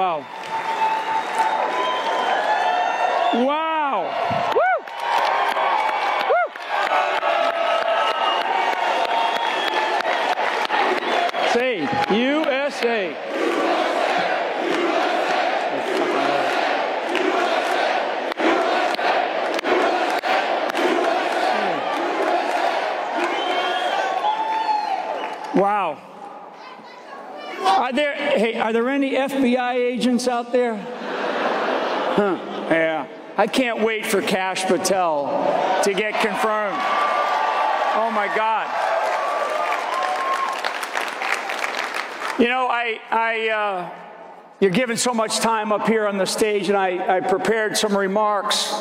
wow. Wow. Woo! Woo! Say, USA. Wow. Are there any FBI agents out there? Huh. Yeah. I can't wait for Kash Patel to get confirmed. Oh my God. You know, you're given so much time up here on the stage, and I prepared some remarks.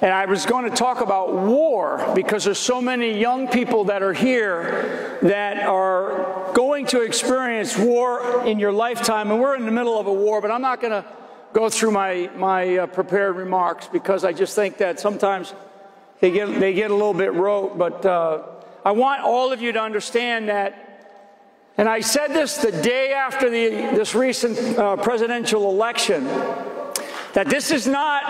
And I was going to talk about war, because there's so many young people that are here that are going to experience war in your lifetime, and we're in the middle of a war. But I'm not going to go through my prepared remarks, because I just think that sometimes they get a little bit rote. But I want all of you to understand that, and I said this the day after this recent presidential election, that this is not,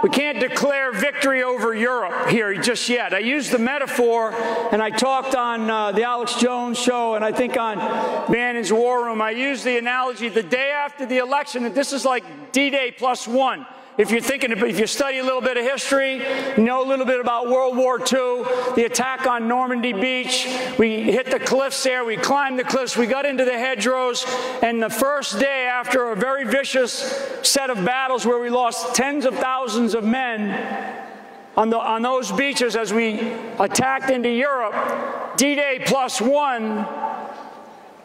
we can't declare victory over Europe here just yet. I used the metaphor, and I talked on the Alex Jones show, and I think on Bannon's War Room, I used the analogy the day after the election that this is like D-Day +1. If you study a little bit of history, you know a little bit about World War II, the attack on Normandy Beach, we hit the cliffs there, we climbed the cliffs, we got into the hedgerows, and the first day after a very vicious set of battles where we lost tens of thousands of men on those beaches as we attacked into Europe, D-Day +1,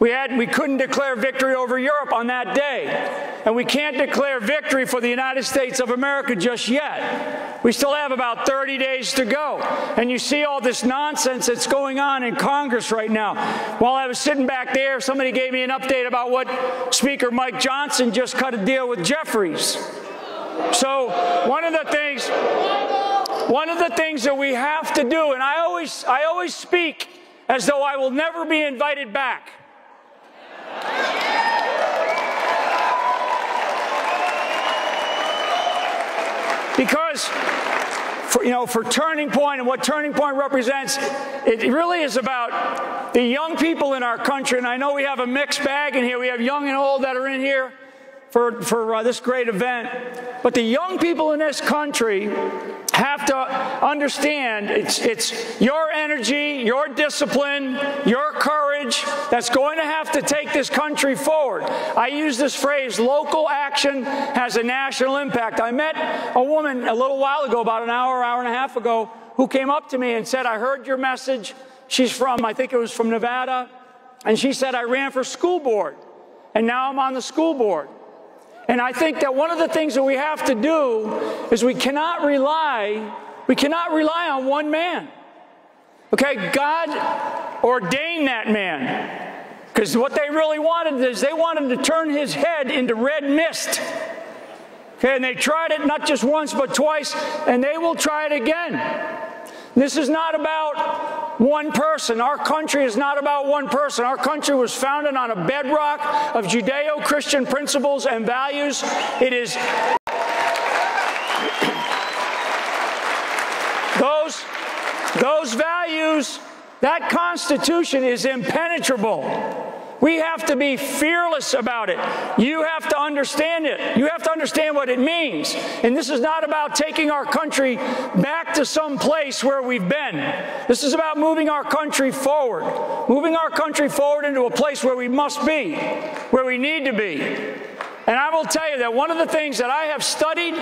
we couldn't declare victory over Europe on that day. And we can't declare victory for the United States of America just yet. We still have about 30 days to go. And you see all this nonsense that's going on in Congress right now. While I was sitting back there, somebody gave me an update about what Speaker Mike Johnson just cut a deal with Jeffries. So one of the things that we have to do, and I always speak as though I will never be invited back. Because, for Turning Point and what Turning Point represents, it really is about the young people in our country. And I know we have a mixed bag in here. We have young and old that are in here for this great event. But the young people in this country have to understand it's your energy, your discipline, your courage that's going to have to take this country forward. I use this phrase, local action has a national impact. I met a woman a little while ago, about an hour and a half ago, who came up to me and said, I heard your message. She's I think it was from Nevada. And she said, I ran for school board, and now I'm on the school board. And I think that one of the things that we have to do is we cannot rely on one man. Okay, God ordained that man. Because what they really wanted is they wanted to turn his head into red mist. Okay, and they tried it not just once but twice, and they will try it again. This is not about one person. Our country is not about one person. Our country was founded on a bedrock of Judeo-Christian principles and values. It is those values, that Constitution is impenetrable. We have to be fearless about it. You have to understand it. You have to understand what it means. And this is not about taking our country back to some place where we've been. This is about moving our country forward. Moving our country forward into a place where we must be, where we need to be. And I will tell you that one of the things that I have studied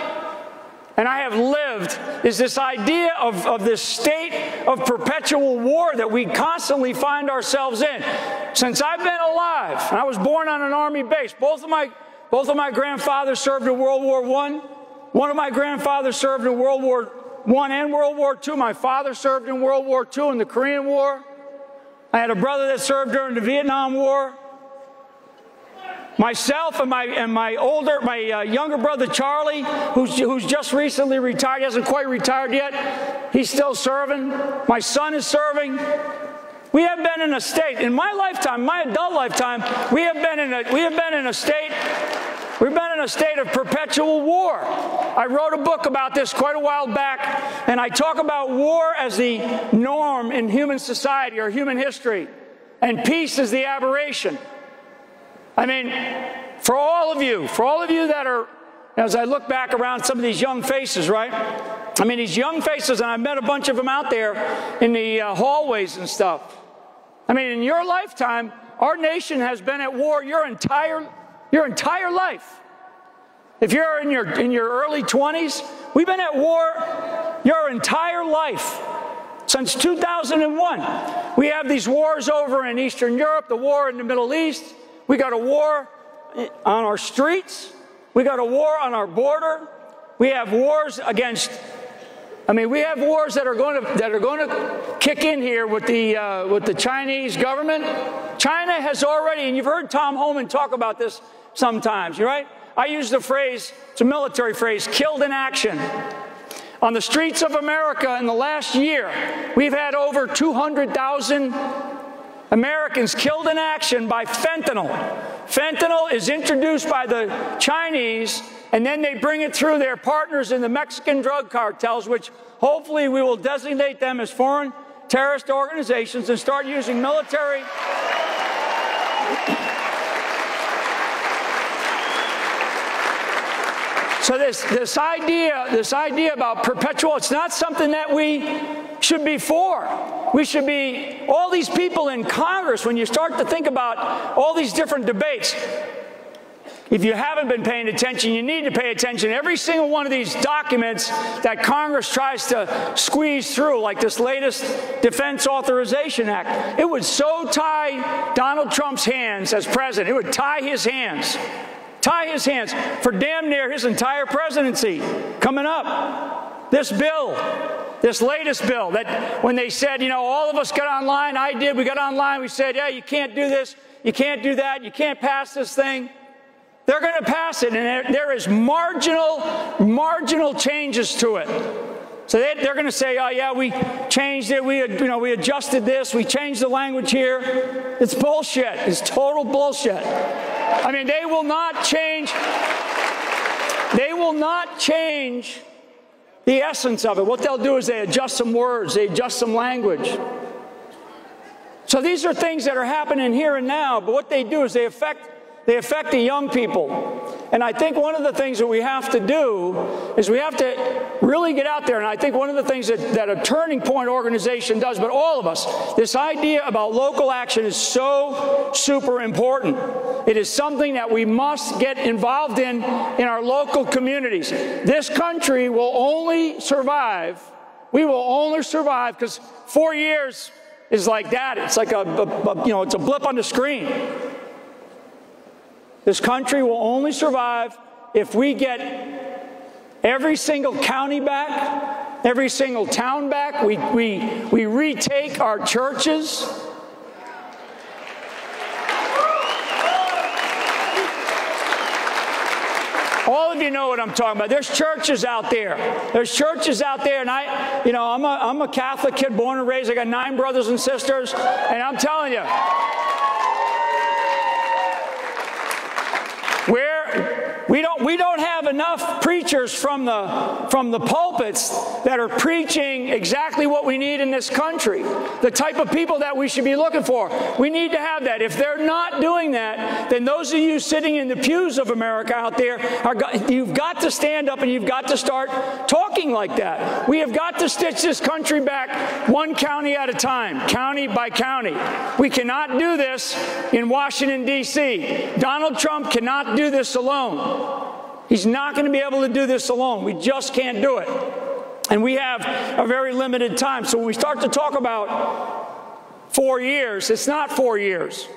and I have lived is this idea of this state of perpetual war that we constantly find ourselves in. Since I've been alive, and I was born on an Army base, both of my grandfathers served in World War I. One of my grandfathers served in World War I and World War II. My father served in World War II and the Korean War. I had a brother that served during the Vietnam War. Myself and my younger brother Charlie, who's just recently retired, he hasn't quite retired yet. He's still serving. My son is serving. We have been in a state, in my lifetime, my adult lifetime, we've been in a state of perpetual war. I wrote a book about this quite a while back, and I talk about war as the norm in human society or human history, and peace is the aberration. I mean, for all of you that are, as I look back around some of these young faces, right? I mean, these young faces, and I've met a bunch of them out there in the hallways and stuff. I mean, in your lifetime, our nation has been at war your entire life. If you're in your early 20s, we've been at war your entire life. Since 2001, we have these wars over in Eastern Europe, the war in the Middle East. We got a war on our streets. We got a war on our border. We have wars against. I mean, we have wars that are going to kick in here with the Chinese government. China has already, and you've heard Tom Homan talk about this sometimes, right? I use the phrase, it's a military phrase, killed in action. On the streets of America in the last year, we've had over 200,000 Americans killed in action by fentanyl. Fentanyl is introduced by the Chinese, and then they bring it through their partners in the Mexican drug cartels, which hopefully we will designate them as foreign terrorist organizations and start using military. So this idea about perpetual, it's not something that we should be for. We should be, all these people in Congress, when you start to think about all these different debates, if you haven't been paying attention, you need to pay attention. Every single one of these documents that Congress tries to squeeze through, like this latest Defense Authorization Act, it would so tie Donald Trump's hands as president. It would tie his hands for damn near his entire presidency coming up. This bill, this latest bill, that when they said, you know, all of us got online, we got online, we said, yeah, you can't do this, you can't do that, you can't pass this thing. They're going to pass it, and there is marginal changes to it. So they're going to say, oh, yeah, we changed it, we adjusted this, we changed the language here. It's bullshit. It's total bullshit. I mean, they will not change the essence of it. What they'll do is they adjust some words, they adjust some language. So these are things that are happening here and now, but what they do is they affect the young people. And I think one of the things that we have to do is we have to really get out there. And I think one of the things that a Turning Point organization does, but all of us, this idea about local action is so super important. It is something that we must get involved in our local communities. This country will only survive, we will only survive, because 4 years is like that. It's like it's a blip on the screen. This country will only survive if we get every single county back, every single town back. We retake our churches. All of you know what I'm talking about. There's churches out there. There's churches out there, and I'm a Catholic kid, born and raised. I got 9 brothers and sisters, and I'm telling you, we don't have enough preachers from the pulpits that are preaching exactly what we need in this country, the type of people that we should be looking for. We need to have that. If they're not doing that, then those of you sitting in the pews of America out there, you've got to stand up and you've got to start talking like that. We have got to stitch this country back one county at a time, county by county. We cannot do this in Washington, D.C. Donald Trump cannot do this alone. He's not going to be able to do this alone. We just can't do it. And we have a very limited time. So when we start to talk about 4 years, it's not 4 years.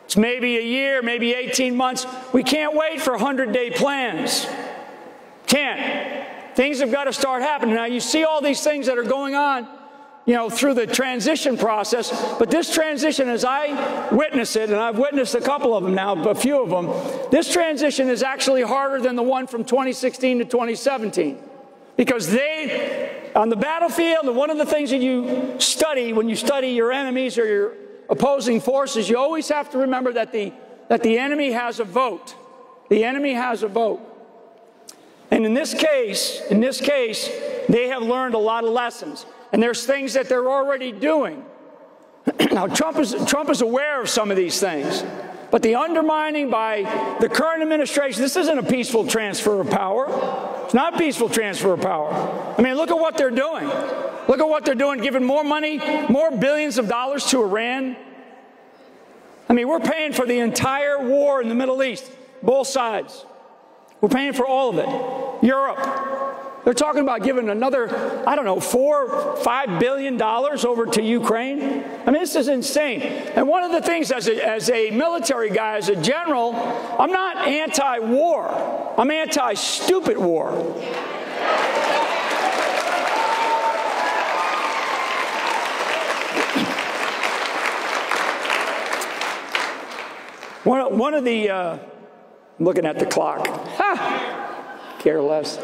It's maybe a year, maybe 18 months. We can't wait for 100-day plans. Can't. Things have got to start happening. Now, you see all these things that are going on, through the transition process. But this transition, as I witness it, and I've witnessed a couple of them now, a few of them, this transition is actually harder than the one from 2016 to 2017. Because they on the battlefield, and one of the things that you study when you study your enemies or your opposing forces, you always have to remember that the enemy has a vote. The enemy has a vote. And in this case, they have learned a lot of lessons. And there's things that they're already doing. Now, Trump is aware of some of these things. But the undermining by the current administration, this isn't a peaceful transfer of power. It's not a peaceful transfer of power. I mean, look at what they're doing. Look at what they're doing, giving more money, more billions of dollars to Iran. I mean, we're paying for the entire war in the Middle East, both sides. We're paying for all of it. Europe, they're talking about giving another, I don't know, $4 or $5 billion over to Ukraine. I mean, this is insane. And one of the things, as a military guy, as a general, I'm not anti-war. I'm anti-stupid war. One of the, I'm looking at the clock. Ha! Care less.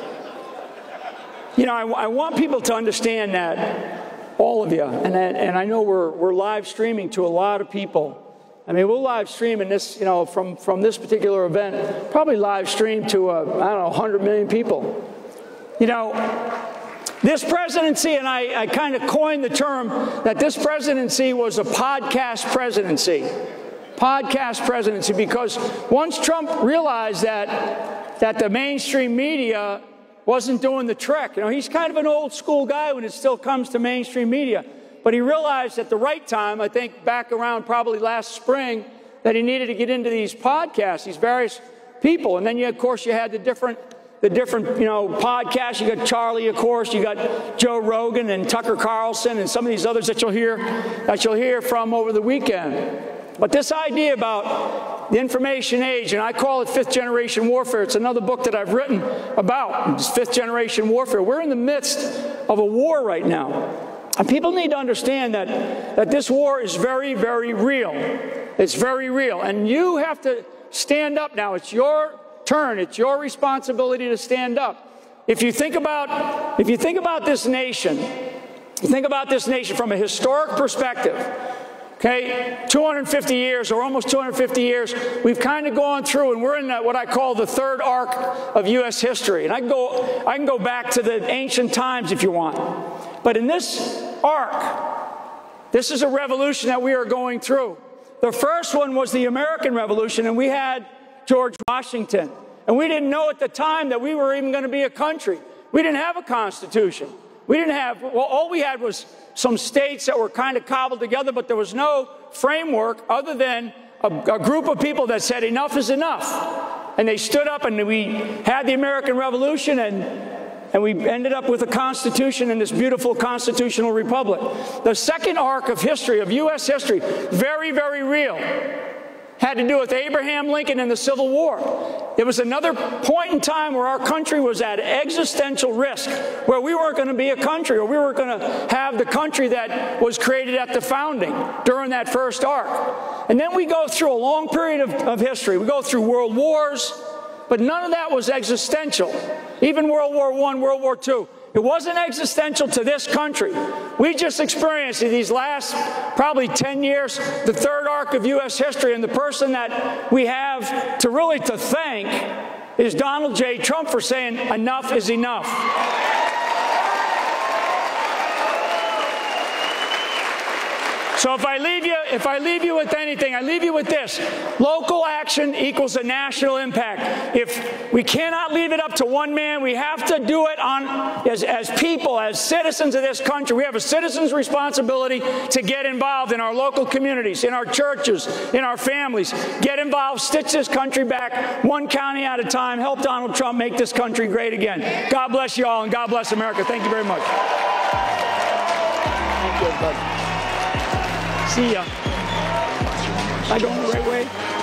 You know, I want people to understand that, all of you, and I know we're live streaming to a lot of people. I mean, we'll live stream in this, you know, from this particular event, probably live stream to, I don't know, 100 million people. You know, this presidency, and I kind of coined the term that this presidency was a podcast presidency. Podcast presidency, because once Trump realized that the mainstream media wasn't doing the trick. You know, he's kind of an old school guy when it still comes to mainstream media. But he realized at the right time, I think back around probably last spring, that he needed to get into these podcasts, these various people. And then, of course, you had the different, you know, podcasts. You got Charlie, of course. You got Joe Rogan and Tucker Carlson and some of these others that you'll hear from over the weekend. But this idea about the information age, and I call it fifth generation warfare. It's another book that I've written about fifth generation warfare. We're in the midst of a war right now. And people need to understand that this war is very, very real. It's very real. And you have to stand up now. It's your turn. It's your responsibility to stand up. If you think about this nation, you think about this nation from a historic perspective. Okay, 250 years or almost 250 years, we've kind of gone through, and we're in what I call the third arc of U.S. history. And I can go back to the ancient times if you want. But in this arc, this is a revolution that we are going through. The first one was the American Revolution, and we had George Washington. And we didn't know at the time that we were even going to be a country. We didn't have a constitution. We didn't have, well, all we had was some states that were kind of cobbled together, but there was no framework other than a group of people that said enough is enough. And they stood up, and we had the American Revolution, and we ended up with a constitution and this beautiful constitutional republic. The second arc of history, of U.S. history, very, very real, had to do with Abraham Lincoln and the Civil War. It was another point in time where our country was at existential risk, where we weren't going to be a country, or we weren't going to have the country that was created at the founding during that first arc. And then we go through a long period of history. We go through world wars, but none of that was existential. Even World War I, World War II. It wasn't existential to this country. We just experienced in these last probably 10 years the third arc of U.S. history, and the person that we have to thank is Donald J. Trump for saying enough is enough. So if I leave you with anything, I leave you with this. Local action equals a national impact. If we cannot leave it up to one man, we have to do it as people, as citizens of this country. We have a citizen's responsibility to get involved in our local communities, in our churches, in our families. Get involved, stitch this country back, one county at a time. Help Donald Trump make this country great again. God bless you all, and God bless America. Thank you very much. Thank you, everybody. See ya. Am I going the right way?